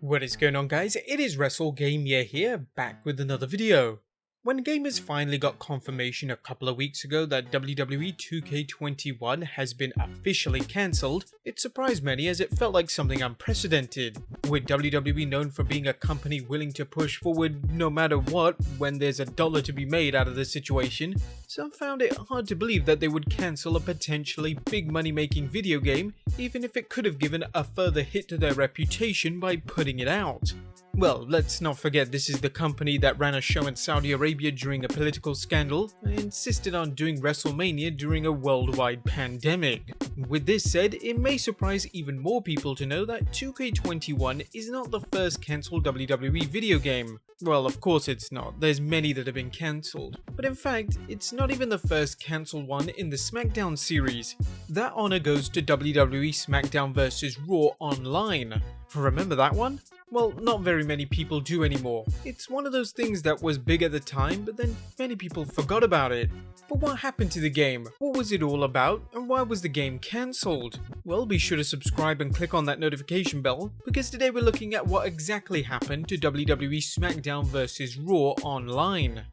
What is going on, guys? It is WrestleGamia here, back with another video. When gamers finally got confirmation a couple of weeks ago that WWE 2K21 has been officially cancelled, it surprised many as it felt like something unprecedented. With WWE known for being a company willing to push forward no matter what when there's a dollar to be made out of the situation, some found it hard to believe that they would cancel a potentially big money-making video game, even if it could have given a further hit to their reputation by putting it out. Well, let's not forget this is the company that ran a show in Saudi Arabia during a political scandal and insisted on doing WrestleMania during a worldwide pandemic. With this said, it may surprise even more people to know that 2K21 is not the first cancelled WWE video game. Well, of course it's not, there's many that have been cancelled. But in fact, it's not even the first cancelled one in the Smackdown series. That honour goes to WWE Smackdown vs Raw Online. Remember that one? Well, not very many people do anymore. It's one of those things that was big at the time, but then many people forgot about it. But what happened to the game? What was it all about? And why was the game cancelled? Well, be sure to subscribe and click on that notification bell, because today we're looking at what exactly happened to WWE Smackdown vs Raw Online,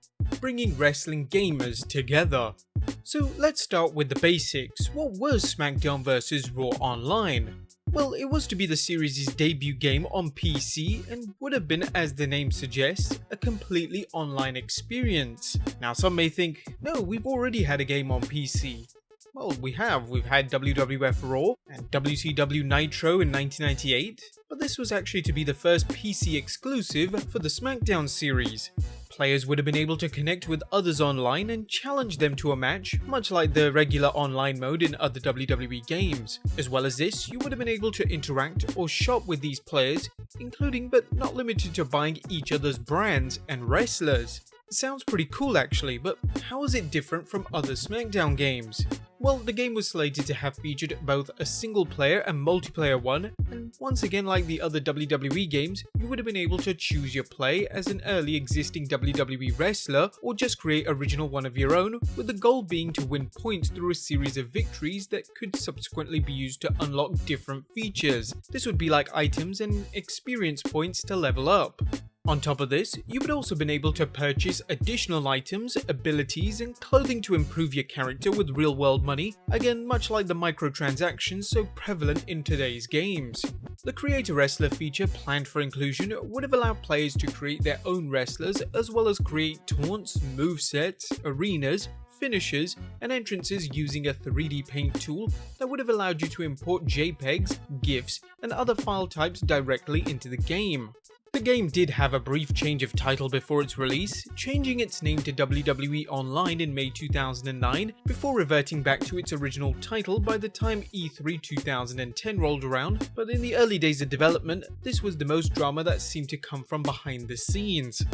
bringing wrestling gamers together. So let's start with the basics. What was Smackdown vs Raw Online? Well, it was to be the series' debut game on PC and would have been, as the name suggests, a completely online experience. Now some may think, no, we've already had a game on PC. Well, we have. We've had WWF Raw and WCW Nitro in 1998, but this was actually to be the first PC exclusive for the Smackdown series. Players would have been able to connect with others online and challenge them to a match, much like the regular online mode in other WWE games. As well as this, you would have been able to interact or shop with these players, including but not limited to buying each other's brands and wrestlers. Sounds pretty cool actually, but how is it different from other Smackdown games? Well, the game was slated to have featured both a single player and multiplayer one, and once again like the other WWE games, you would have been able to choose your play as an early existing WWE wrestler or just create original one of your own, with the goal being to win points through a series of victories that could subsequently be used to unlock different features. This would be like items and experience points to level up. On top of this, you would also been able to purchase additional items, abilities, and clothing to improve your character with real-world money, again much like the microtransactions so prevalent in today's games. The Create a Wrestler feature planned for inclusion would have allowed players to create their own wrestlers as well as create taunts, movesets, arenas, finishes, and entrances using a 3D paint tool that would have allowed you to import JPEGs, GIFs, and other file types directly into the game. The game did have a brief change of title before its release, changing its name to WWE Online in May 2009 before reverting back to its original title by the time E3 2010 rolled around, but in the early days of development, this was the most drama that seemed to come from behind the scenes.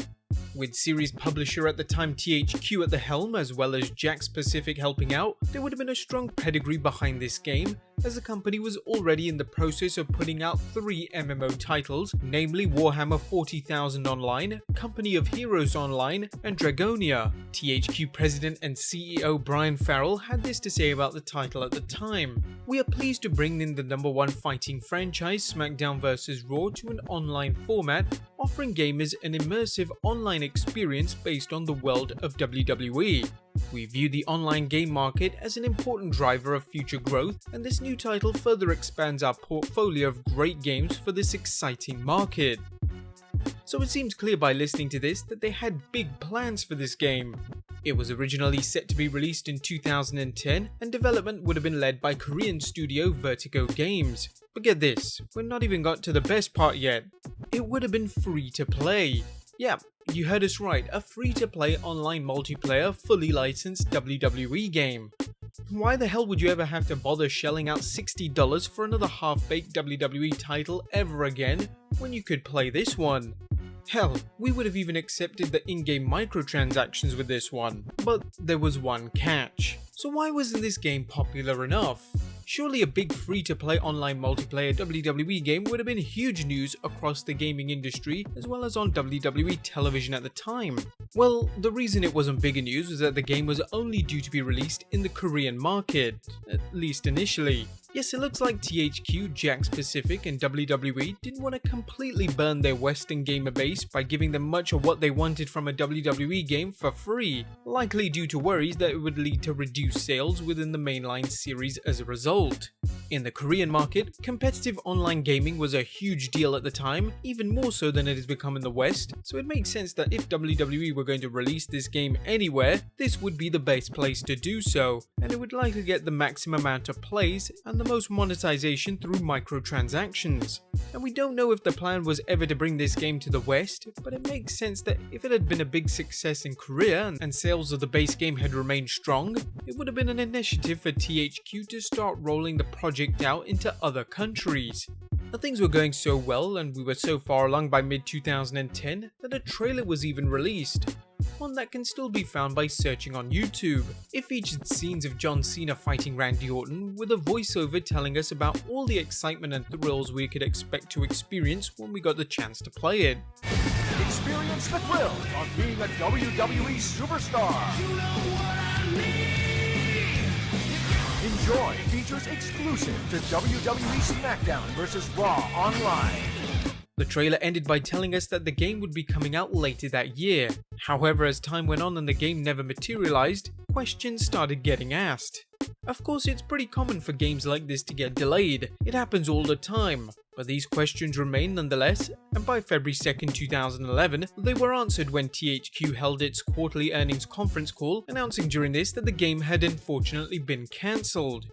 With series publisher at the time THQ at the helm as well as Jakks Pacific helping out, there would have been a strong pedigree behind this game, as the company was already in the process of putting out 3 MMO titles, namely Warhammer 40,000 Online, Company of Heroes Online, and Dragonia. THQ president and CEO Brian Farrell had this to say about the title at the time. "We are pleased to bring in the #1 fighting franchise SmackDown vs Raw to an online format, offering gamers an immersive online experience based on the world of WWE. We view the online game market as an important driver of future growth, and this new title further expands our portfolio of great games for this exciting market." So it seems clear by listening to this that they had big plans for this game. It was originally set to be released in 2010, and development would have been led by Korean studio Vertigo Games. But get this, we've not even got to the best part yet. It would have been free to play. Yeah, you heard us right, a free-to-play online multiplayer, fully licensed WWE game. Why the hell would you ever have to bother shelling out $60 for another half-baked WWE title ever again, when you could play this one? Hell, we would have even accepted the in-game microtransactions with this one, but there was one catch. So why wasn't this game popular enough? Surely a big free-to-play online multiplayer WWE game would have been huge news across the gaming industry as well as on WWE television at the time. Well, the reason it wasn't bigger news was that the game was only due to be released in the Korean market, at least initially. Yes, it looks like THQ, Jakks Pacific, and WWE didn't want to completely burn their Western gamer base by giving them much of what they wanted from a WWE game for free, likely due to worries that it would lead to reduced sales within the mainline series as a result. In the Korean market, competitive online gaming was a huge deal at the time, even more so than it has become in the West, so it makes sense that if WWE were going to release this game anywhere, this would be the best place to do so, and it would likely get the maximum amount of plays and the most monetization through microtransactions. And we don't know if the plan was ever to bring this game to the West, but it makes sense that if it had been a big success in Korea and sales of the base game had remained strong, it would have been an initiative for THQ to start rolling the project out into other countries. But things were going so well and we were so far along by mid-2010 that a trailer was even released. One that can still be found by searching on YouTube. It featured scenes of John Cena fighting Randy Orton with a voiceover telling us about all the excitement and thrills we could expect to experience when we got the chance to play it. Experience the thrill of being a WWE superstar. You know what I mean. Enjoy features exclusive to WWE Smackdown vs. Raw Online. The trailer ended by telling us that the game would be coming out later that year. However, as time went on and the game never materialized, questions started getting asked. Of course, it's pretty common for games like this to get delayed. It happens all the time. But these questions remain nonetheless, and by February 2nd, 2011, they were answered when THQ held its quarterly earnings conference call, announcing during this that the game had unfortunately been cancelled.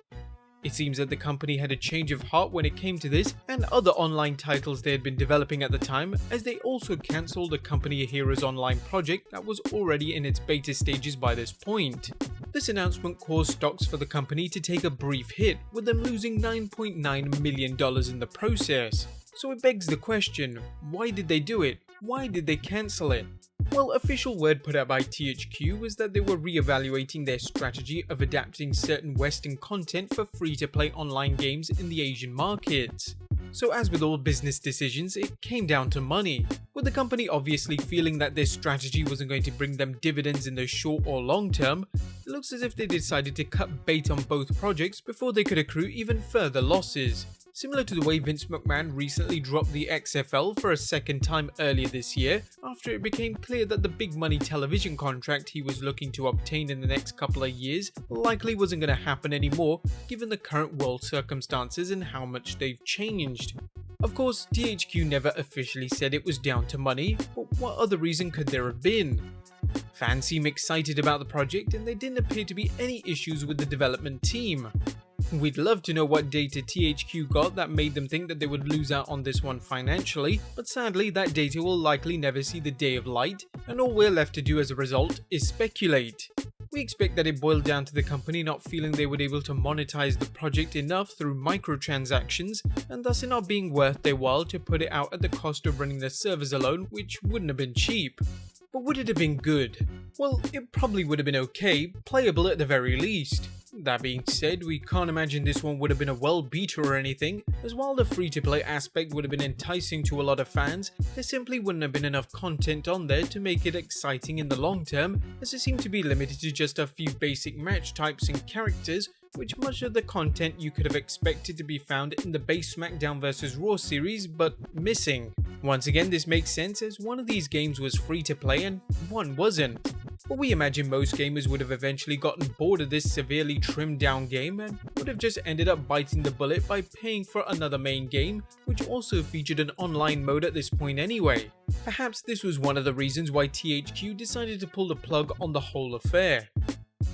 It seems that the company had a change of heart when it came to this and other online titles they had been developing at the time, as they also cancelled a Company of Heroes online project that was already in its beta stages by this point. This announcement caused stocks for the company to take a brief hit, with them losing $9.9 million in the process. So it begs the question, why did they do it? Why did they cancel it? Well, official word put out by THQ was that they were re-evaluating their strategy of adapting certain Western content for free-to-play online games in the Asian markets. So as with all business decisions, it came down to money, with the company obviously feeling that this strategy wasn't going to bring them dividends in the short or long term. It looks as if they decided to cut bait on both projects before they could accrue even further losses. Similar to the way Vince McMahon recently dropped the XFL for a second time earlier this year, after it became clear that the big money television contract he was looking to obtain in the next couple of years likely wasn't going to happen anymore given the current world circumstances and how much they've changed. Of course, THQ never officially said it was down to money, but what other reason could there have been? Fans seem excited about the project and there didn't appear to be any issues with the development team. We'd love to know what data THQ got that made them think that they would lose out on this one financially, but sadly that data will likely never see the day of light, and all we're left to do as a result is speculate. We expect that it boiled down to the company not feeling they were able to monetize the project enough through microtransactions, and thus it not being worth their while to put it out at the cost of running their servers alone, which wouldn't have been cheap. But would it have been good? Well, it probably would have been okay, playable at the very least. That being said, we can't imagine this one would have been a world beater or anything, as while the free-to-play aspect would have been enticing to a lot of fans, there simply wouldn't have been enough content on there to make it exciting in the long term, as it seemed to be limited to just a few basic match types and characters, which much of the content you could have expected to be found in the base SmackDown vs Raw series, but missing. Once again, this makes sense as one of these games was free to play and one wasn't. But we imagine most gamers would have eventually gotten bored of this severely trimmed down game and would have just ended up biting the bullet by paying for another main game, which also featured an online mode at this point anyway. Perhaps this was one of the reasons why THQ decided to pull the plug on the whole affair.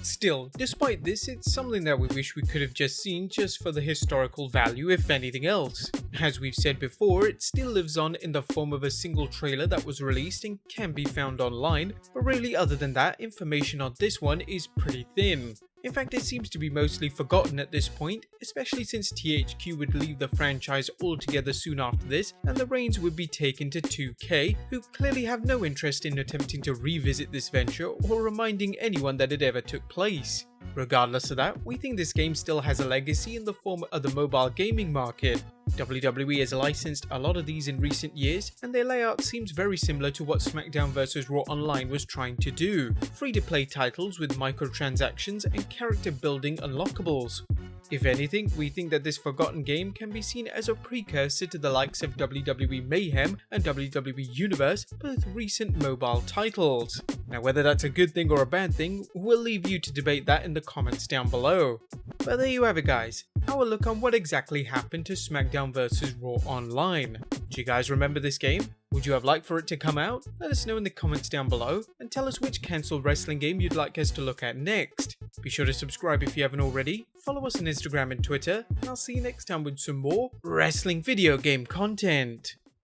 Still, despite this, it's something that we wish we could have just seen just for the historical value if anything else. As we've said before, it still lives on in the form of a single trailer that was released and can be found online, but really other than that, information on this one is pretty thin. In fact, it seems to be mostly forgotten at this point, especially since THQ would leave the franchise altogether soon after this, and the reins would be taken to 2K, who clearly have no interest in attempting to revisit this venture or reminding anyone that it ever took place. Regardless of that, we think this game still has a legacy in the form of the mobile gaming market. WWE has licensed a lot of these in recent years, and their layout seems very similar to what SmackDown vs Raw Online was trying to do. Free-to-play titles with microtransactions and character building unlockables. If anything, we think that this forgotten game can be seen as a precursor to the likes of WWE Mayhem and WWE Universe, both recent mobile titles. Now whether that's a good thing or a bad thing, we'll leave you to debate that in the comments down below. But there you have it guys, our look on what exactly happened to SmackDown vs Raw Online. Do you guys remember this game? Would you have liked for it to come out? Let us know in the comments down below, and tell us which cancelled wrestling game you'd like us to look at next. Be sure to subscribe if you haven't already, follow us on Instagram and Twitter, and I'll see you next time with some more wrestling video game content.